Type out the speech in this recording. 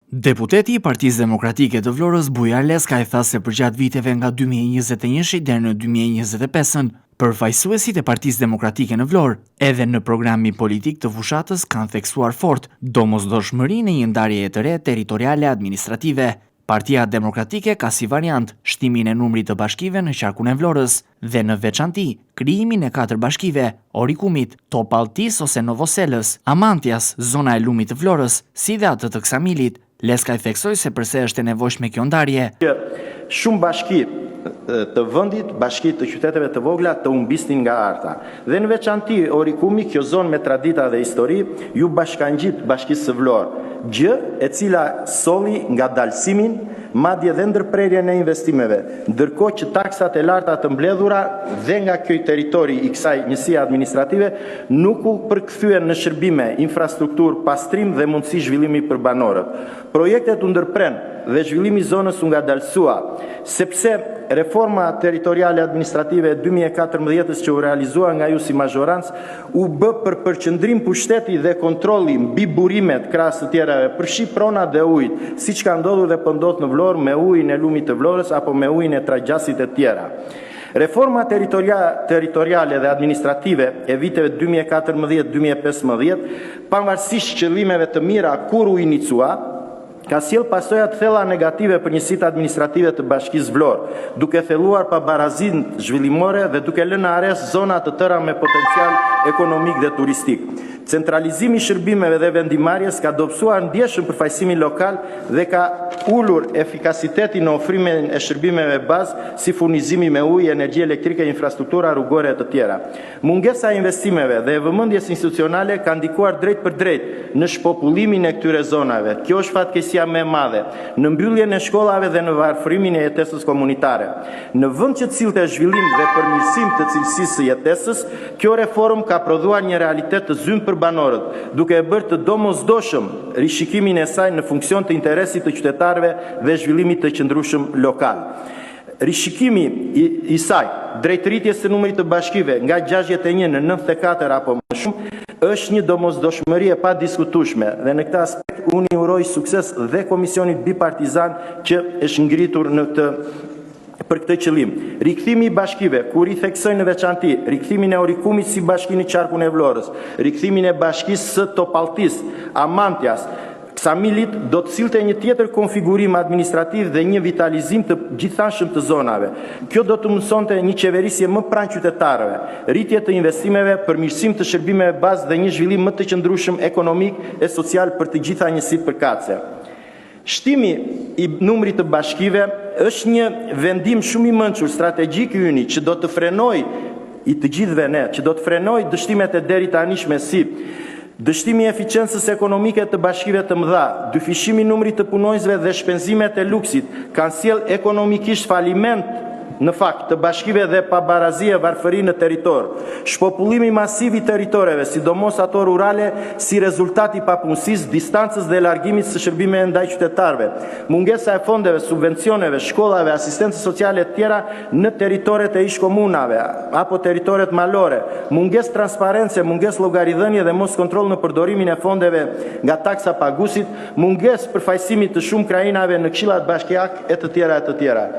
Deputeti i Partisë Demokratike të Vlorës Bujar Leska i tha se përgjatë viteve nga 2021 deri në 2025, përfaqësuesit e Partisë Demokratike në Vlorë, edhe në programin politik të fushatës kanë theksuar fort domosdoshmërinë e një ndarjeje të re territoriale administrative. Partia Demokratike ka si variant shtimin e numrit të bashkive në qarkun e Vlorës dhe në veçanti krijimin e 4 bashkive, Orikumit, Topalltis ose Novoselës, Amantias, zona e Lumit të Vlorës, si dhe atë të Ksamilit. Leska i theksoi se përse është e nevojshme kjo ndarje. Shumë bashki të vendit, bashki të qyteteve të vogla të humbisnin nga arta. Dhe në veçanti Orikumi, kjo zonë me tradita dhe histori, ju bashkangjit bashkisë së Vlorë, gjë e cila solli nga dalsimin, madje dhe ndërprerjen e investimeve, ndërkohë që taksat e larta të mbledhura dhe nga ky territori i kësaj njësie administrative nuk u përkthyen në shërbime, infrastrukturë, pastrim dhe mundësi zhvillimi për banorët. Projektet u ndërpren dhe zhvillimi i zonës u ngadalsua, sepse reforma territoriale administrative e 2014 që u realizua nga ju si mazhorancë u bë për përqendrim pushteti dhe kontrolli mbi burimet krahas të tjerave, përfshi pronat dhe ujit, siç ka ndodhur dhe po ndodh në Vlorë me ujin e Lumit të Vlorës apo me ujin e Tragjasit e tjera. Reforma territoriale dhe administrative e viteve 2014-2015, pavarësisht qëllimeve të mira kur u inicua, ka sjell pasoja të thella negative për njësitë administrative të bashkisë Vlorë, duke thelluar pabarazinë zhvillimore dhe duke lënë në ares zona të tëra me potencial ekonomik dhe turistik. Centralizimi i shërbimeve dhe vendimarrjes ka dobësuar ndjeshëm përfaqësimin lokal dhe ka ulur efikasitetin në ofrimin e shërbimeve bazë si furnizimi me ujë, energji elektrike, infrastruktura rrugore e të tjera. Mungesa e investimeve dhe e vëmendjes institucionale ka ndikuar drejt për drejt në shpopullimin e këtyre zonave. Kjo është fatkeqësia më e madhe, në mbylljen e shkollave dhe në varfërimin e jetesës komunitare. Në vend që të sillte zhvillim dhe përmirësim të cilësisë së jetesës, kjo reformë ka prodhuar një realitet të zymë për banorët, duke e bërë të domosdoshëm rishikimin e saj në funksion të interesit të qytetarëve dhe zhvillimit të qëndrueshëm lokal. Rishikimi i saj drejt rritjes së numrit të bashkive nga 61 në 94 apo më shumë është një domosdoshmëri e padiskutueshme dhe në këtë aspekt unë i uroj sukses dhe komisionit bipartizan që është ngritur për këtë qëllim. Rikthimi i bashkive, kur i theksoj në veçanti, rikthimin e Orikumit si bashki në qarkun e Vlorës, rikthimin e bashkisë së Topalltis, Amantias, Ksamilit, do të sillte një tjetër konfigurim administrativ dhe një vitalizim të gjithanshëm të zonave. Kjo do të mësonte një qeverisje më pranë qytetarëve, rritje të investimeve, përmirësim të shërbimeve bazë dhe një zhvillim më të qëndrueshëm ekonomik e social për të gjitha njësitë përkatëse. Shtimi i numrit të bashkive është një vendim shumë i mençur strategjik i yni që do të frenoj i të gjithëve ne, që do të frenoj dështimet e deri tanishme si dështimi i eficiencës ekonomike të bashkive të mëdha, dyfishimi i numrit të punonjësve dhe shpenzimet e luksit kanë sjell ekonomikisht faliment në fakt të bashkive dhe pabarazie varfëri në territor, shpopullimi masiv i territoreve, sidomos ato rurale, si rezultat i papunësisë, distancës dhe largimit së shërbimeve ndaj qytetarëve, mungesa e fondeve, subvencioneve, shkollave, asistencës sociale të tjera në territoret e ish-komunave apo territoret malore, mungesë transparencë, mungesë llogaridhënie dhe mos kontroll në përdorimin e fondeve nga taksa pagusit, mungesë përfaqësimi të shumë krajinave në këshillat bashkiake e të tjera e të tjera.